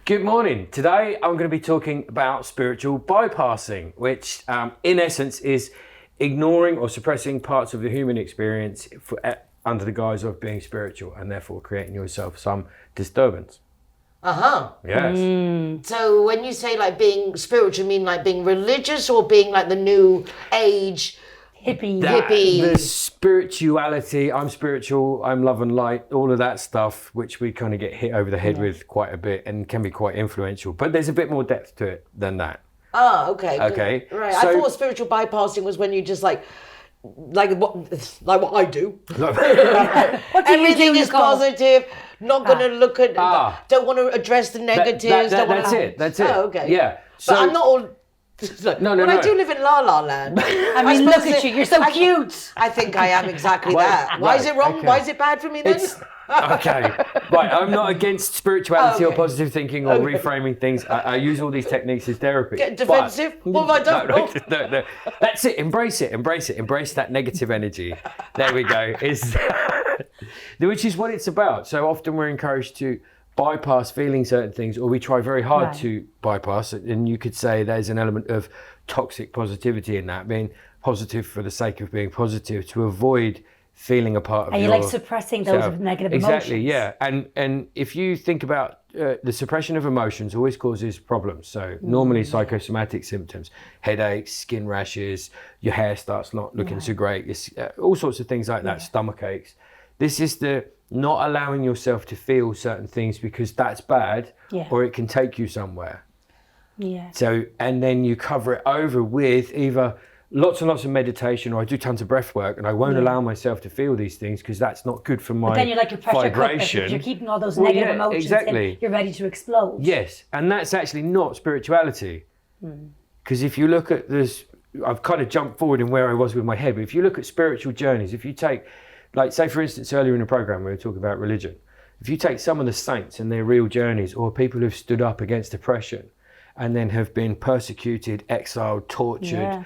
Good morning. Today I'm going to be talking about spiritual bypassing, which in essence is ignoring or suppressing parts of the human experience under the guise of being spiritual and therefore creating yourself some disturbance. Yes. So when you say like being spiritual, you mean like being religious or being like the new age hippie? The spirituality, I'm spiritual, I'm love and light, all of that stuff, which we kind of get hit over the head with quite a bit and can be quite influential. But there's a bit more depth to it than that. Ah, okay. Okay. Right. So, I thought spiritual bypassing was when you just like what I do. What do Everything you is positive. Not going to look at. Don't want to address the negatives. That's it. Oh, okay. Yeah. But I'm not all. No. I do live in La La Land. I mean, look at you. You're so cute. I think I am exactly that. Why is it wrong? Okay. Why is it bad for me then? Okay. Right. I'm not against spirituality or Okay. positive thinking or reframing things. I use all these techniques as therapy. Get defensive? What have I done? No. That's it. Embrace it. Embrace that negative energy. There we go. Which is what it's about. So often we're encouraged to bypass feeling certain things, or we try very hard to bypass it. And you could say there's an element of toxic positivity in that, being positive for the sake of being positive to avoid feeling a part of And you your like suppressing those self. negative Exactly, emotions. yeah. And if you think about the suppression of emotions always causes problems. So normally psychosomatic symptoms, headaches, skin rashes, your hair starts not looking so great, all sorts of things like that, stomach aches. This is the not allowing yourself to feel certain things because that's bad or it can take you somewhere. Yeah. So, and then you cover it over with either lots and lots of meditation, or I do tons of breath work and I won't allow myself to feel these things because that's not good for my But then you're like your pressure cooker. vibration. If you're keeping all those negative emotions exactly. you're ready to explode. Yes, and that's actually not spirituality. Because if you look at this, I've kind of jumped forward in where I was with my head, but if you look at spiritual journeys, if you take, like say for instance earlier in the program we were talking about religion, if you take some of the saints and their real journeys, or people who've stood up against oppression and then have been persecuted, exiled, tortured,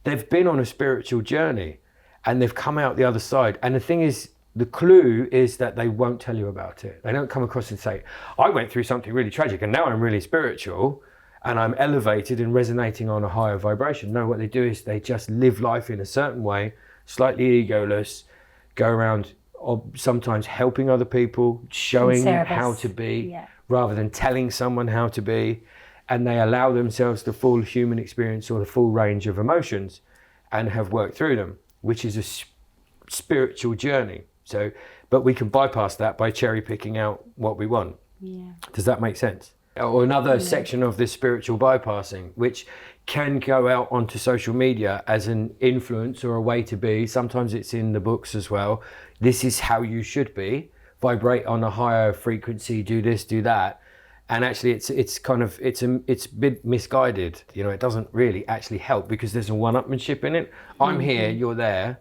they've been on a spiritual journey and they've come out the other side. And the thing is, the clue is that they won't tell you about it. They don't come across and say, I went through something really tragic and now I'm really spiritual and I'm elevated and resonating on a higher vibration. No, what they do is they just live life in a certain way, slightly egoless, go around sometimes helping other people, showing how to be, rather than telling someone how to be. And they allow themselves the full human experience or the full range of emotions and have worked through them, which is a spiritual journey. So, but we can bypass that by cherry picking out what we want. Yeah. Does that make sense? Or another section of this spiritual bypassing, which can go out onto social media as an influence or a way to be. Sometimes it's in the books as well. This is how you should be. Vibrate on a higher frequency, do this, do that. And actually it's a bit misguided. You know, it doesn't really actually help because there's a one-upmanship in it. I'm here, you're there.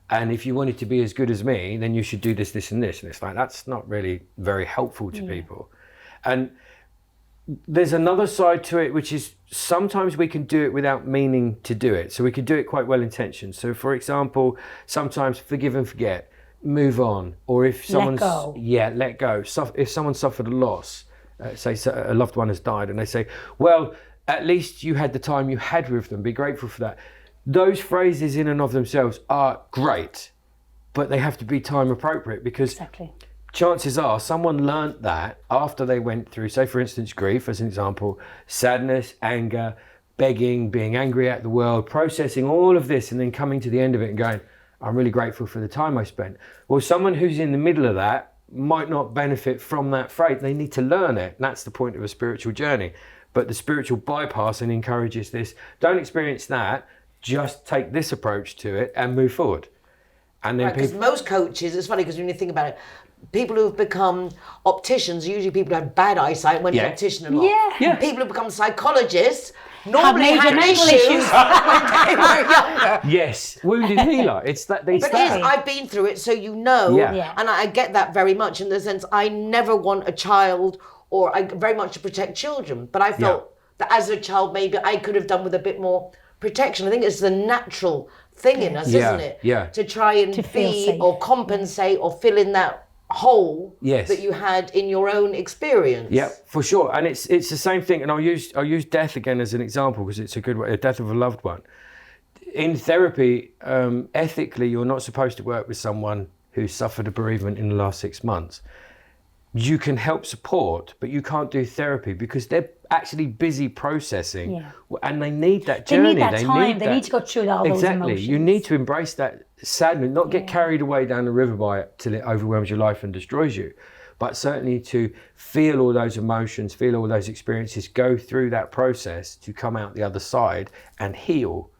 And if you wanted to be as good as me, then you should do this, this and this. And it's like, that's not really very helpful to people. And there's another side to it, which is sometimes we can do it without meaning to do it. So we can do it quite well intentioned. So for example, sometimes forgive and forget, move on. Or if someone's, let go. If someone suffered a loss, say a loved one has died and they say, well, at least you had the time you had with them, be grateful for that. Those phrases in and of themselves are great, but they have to be time appropriate because chances are someone learnt that after they went through, say for instance, grief as an example, sadness, anger, begging, being angry at the world, processing all of this and then coming to the end of it and going, I'm really grateful for the time I spent. Well, someone who's in the middle of that might not benefit from that phrase. They need to learn it. And that's the point of a spiritual journey. But the spiritual bypassing encourages this. Don't experience that. Just take this approach to it and move forward. And then because most coaches, it's funny because when you think about it, people who've become opticians, usually people who had bad eyesight, went to optician a lot. People who become psychologists normally had issues when they were younger. Yes, wounded healer. It's that. I've been through it, so you know, and I get that very much in the sense I never want a child, or I very much to protect children, but I felt that as a child maybe I could have done with a bit more protection. I think it's the natural thing in us, isn't it? Yeah. To try and be or compensate or fill in that hole Yes. that you had in your own experience. Yeah, for sure. And it's the same thing. And I'll use death again as an example because it's a good way, a death of a loved one. In therapy, ethically, you're not supposed to work with someone who suffered a bereavement in the last 6 months. You can help support, but you can't do therapy because they're actually busy processing, and they need that journey. They need that time. They need to go through all those emotions. Exactly. You need to embrace that sadness, not get carried away down the river by it till it overwhelms your life and destroys you, but certainly to feel all those emotions, feel all those experiences, go through that process to come out the other side and heal,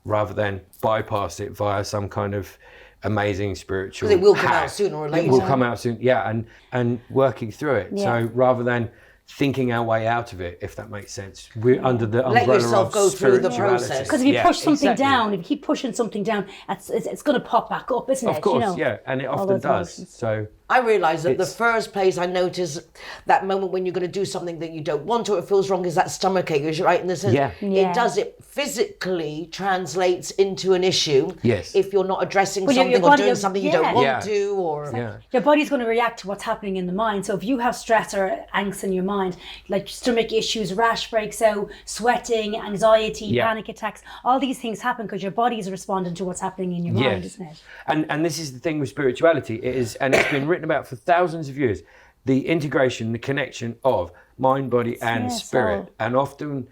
rather than bypass it via some kind of amazing spiritual Because it will come out sooner or later. It will come out soon, and working through it. So rather than thinking our way out of it, if that makes sense, we're under the umbrella Let yourself of go through the spirituality. process. Because if you push something down, if you keep pushing something down, it's going to pop back up, isn't it? Of course, and it often does. Emotions. So I realise that the first place I notice that moment when you're going to do something that you don't want or it feels wrong is that stomach ache, right? In the sense, it physically translates into an issue. Yes. If you're not addressing Well, something your or body- doing something you don't want Yeah. to, or Your body's going to react to what's happening in the mind. So if you have stress or angst in your mind, like stomach issues, rash breaks out, sweating, anxiety, panic attacks, all these things happen because your body is responding to what's happening in your mind, isn't it? And this is the thing with spirituality. It is, and it's been written about for thousands of years, the integration, the connection of mind, body, and spirit. soul. And often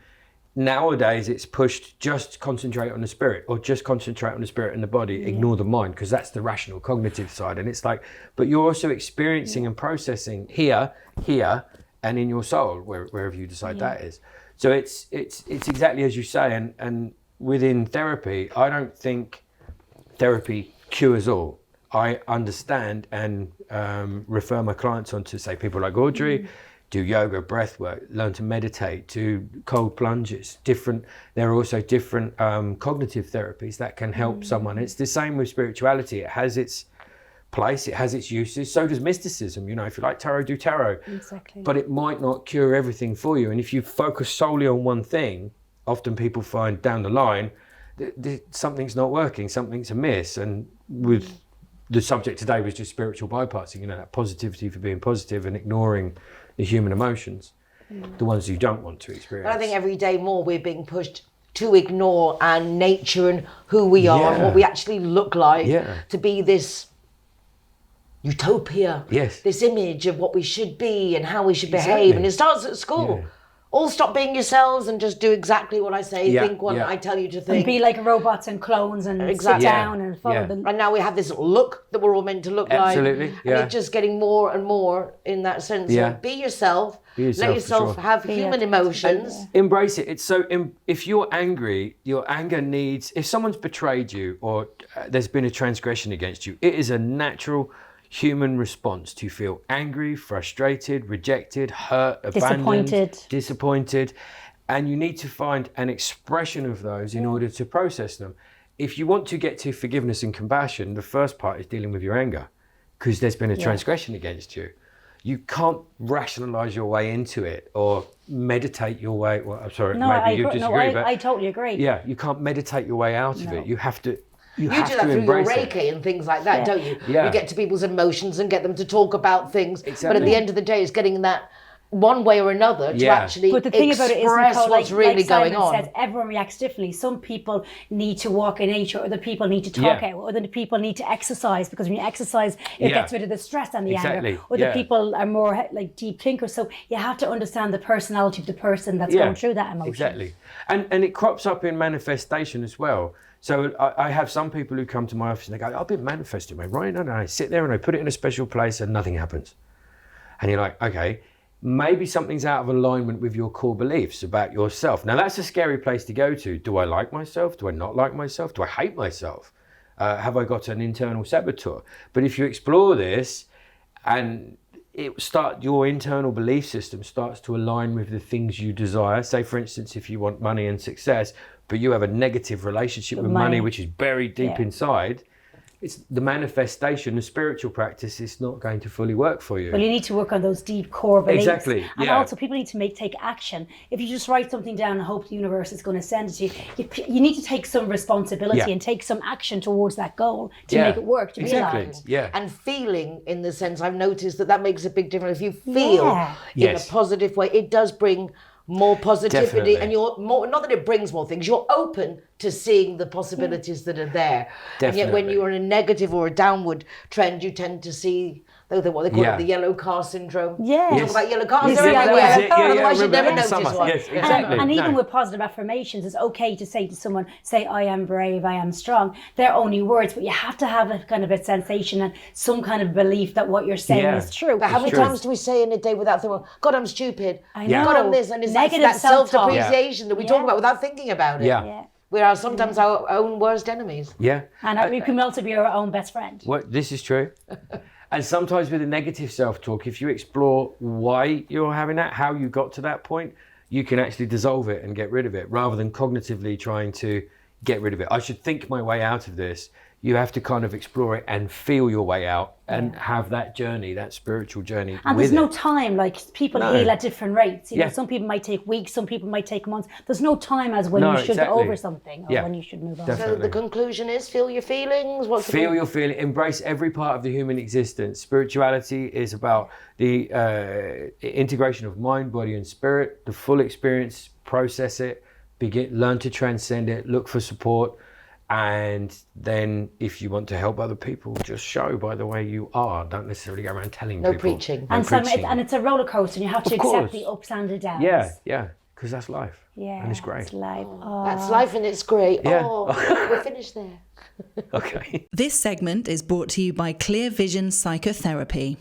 nowadays it's pushed just concentrate on the spirit, or just concentrate on the spirit and the body, ignore the mind, because that's the rational cognitive side. And it's like, but you're also experiencing and processing here, and in your soul, wherever you decide that is. So it's exactly as you say. And within therapy, I don't think therapy cures all. I understand and refer my clients on to, say, people like Audrey, do yoga, breath work, learn to meditate, do cold plunges. There are also different cognitive therapies that can help someone. It's the same with spirituality. It has its place, it has its uses. So does mysticism. If you like tarot, do tarot. Exactly. But it might not cure everything for you. And if you focus solely on one thing, often people find down the line something's not working, something's amiss. And with the subject today was just spiritual bypassing, that positivity for being positive and ignoring the human emotions, the ones you don't want to experience. But I think every day more we're being pushed to ignore our nature and who we are and what we actually look like, to be this utopia, this image of what we should be and how we should behave. And it starts at school. All stop being yourselves and just do exactly what I say, think what I tell you to think. And be like robots and clones and sit down and follow them. And now we have this look that we're all meant to look like. Absolutely, And it's just getting more and more in that sense. So be yourself. Let yourself have human emotions. Embrace it. It's so, if you're angry, your anger needs, if someone's betrayed you or there's been a transgression against you, it is a natural human response to feel angry, frustrated, rejected, hurt, abandoned, disappointed. And you need to find an expression of those in order to process them. If you want to get to forgiveness and compassion, the first part is dealing with your anger, because there's been a transgression against you. You can't rationalize your way into it or meditate your way. Well, I'm sorry, maybe you disagree, but I totally agree. Yeah, you can't meditate your way out of it. You have to. You do that through your Reiki and things like that, don't you? Yeah. You get to people's emotions and get them to talk about things. Exactly. But at the end of the day, it's getting that one way or another to actually but the thing express about it is, Nicole, what's really Simon going on. says, everyone reacts differently. Some people need to walk in nature, other people need to talk out, other people need to exercise, because when you exercise, it gets rid of the stress and the anger. Other people are more like deep thinkers. So you have to understand the personality of the person that's going through that emotion. Exactly. And it crops up in manifestation as well. So I have some people who come to my office and they go, I've been manifesting, mate, right? And I sit there and I put it in a special place and nothing happens. And you're like, okay, maybe something's out of alignment with your core beliefs about yourself. Now, that's a scary place to go to. Do I like myself? Do I not like myself? Do I hate myself? Have I got an internal saboteur? But if you explore this and your internal belief system starts to align with the things you desire. Say, for instance, if you want money and success, but you have a negative relationship with money, which is buried deep inside, it's the manifestation, the spiritual practice is not going to fully work for you. Well, you need to work on those deep core beliefs. Exactly. And also people need to take action. If you just write something down and hope the universe is going to send it to you, you need to take some responsibility and take some action towards that goal to make it work, to realize. Yeah. And feeling, in the sense, I've noticed that makes a big difference. If you feel in a positive way, it does bring more positivity, and you're more, not that it brings more things, you're open to seeing the possibilities that are there. And yet when you're in a negative or a downward trend, you tend to see what they call it, the yellow car syndrome. Yeah. Talk about yellow cars, they're everywhere. Otherwise you'd never notice one. Yes, exactly. And even with positive affirmations, it's okay to say to someone, I am brave, I am strong. They're only words, but you have to have a kind of a sensation and some kind of belief that what you're saying is true. But how many times do we say in a day without thinking, God, I'm stupid. I know. God, I'm this. And it's negative that self-depreciation that we talk about without thinking about it. Yeah. We are sometimes our own worst enemies. Yeah. And we can also be our own best friend. This is true. And sometimes with a negative self-talk, if you explore why you're having that, how you got to that point, you can actually dissolve it and get rid of it rather than cognitively trying to get rid of it. I should think my way out of this. You have to kind of explore it and feel your way out and have that journey, that spiritual journey. And there's no time, like people heal at different rates. You know, some people might take weeks, some people might take months. There's no time as when you should go over something or when you should move on. Definitely. So the conclusion is feel your feelings. Feel your feeling, embrace every part of the human existence. Spirituality is about the integration of mind, body and spirit, the full experience, process it, learn to transcend it, look for support. And then if you want to help other people, just show by the way you are. Don't necessarily go around telling people. No preaching. And it's a roller coaster and you have to accept the ups and the downs. Yeah, because that's life. Yeah, and it's great. It's life. That's life and it's great. Yeah. We're finished there. Okay. This segment is brought to you by Clear Vision Psychotherapy.